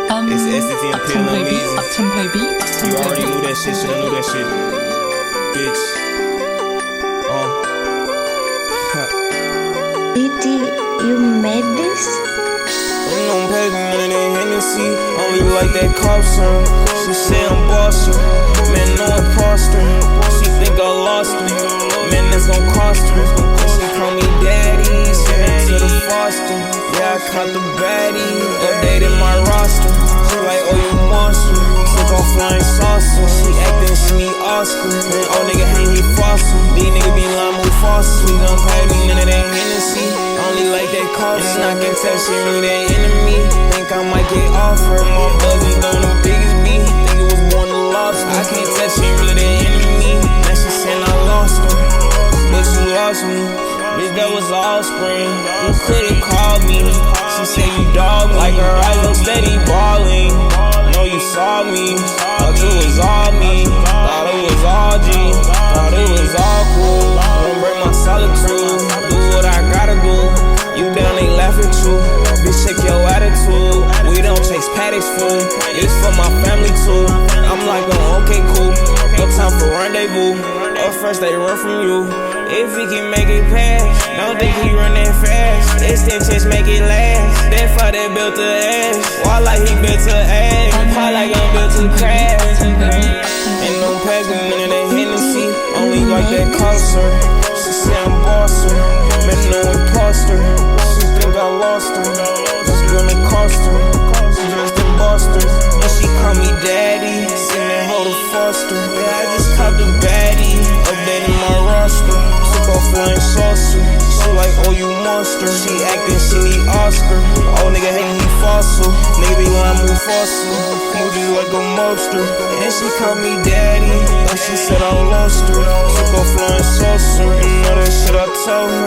It's SDT and PLM.meez. You already knew that shit, shoulda knew that shit. Bitch. DT, you made this? I'm packing money in Hennessy. Only like that cop song. She say I'm bossing. Man, no imposter. She think I lost her. Man, that's gon' cost her. She call me daddy. Send her to the foster. Yeah, I caught the baddie. Updated my roster. She like, oh, you monster. Took off flying saucer. She acting, she need Oscar. Oh, nigga, hang he fossil. These niggas be lying, move fossil. Please don't pay me none of that Hennessy. Only like that cost. And I can tell she really that enemy. Think I might get off her. My buzzing doing the biggest beat. Think it was born to lost. I can't tell she really that enemy. Now she saying I lost her. But you lost me. Bitch, that was offspring. You could've called me. She said you dog me. Like her eyes look steady balling. Know you saw me. Thought it was all me. Thought it was all G. Thought it was all cool. Don't break my solitude. Do what I gotta do. You down, they laugh at you. Bitch, check your attitude. We don't chase paddocks food. It's for my family too. I'm like, oh, okay, cool. No time for rendezvous. Up first, they run from you. If he can make it past, don't think he run that fast. Extensions make it last. That fight that built the ass. Why like he built to ass? Why like I'm built to crash? And no packing none of that Hennessy. Only like that closer. She say I'm bossing. Man, no imposter. She think I lost her. It's gonna cost her. She just in Boston. And she call me daddy. Send that hoe to foster. Yeah, I just caught the baddie. Updating my roster. Took off flying saucer. She like, oh, you monster. She acting, she need Oscar. Oh, nigga hating, he fossil. Nigga be lying, move fossil. Move just like a monster. And she called me daddy. Like she said I lost her. Took off flying saucer. You know that shit I told her.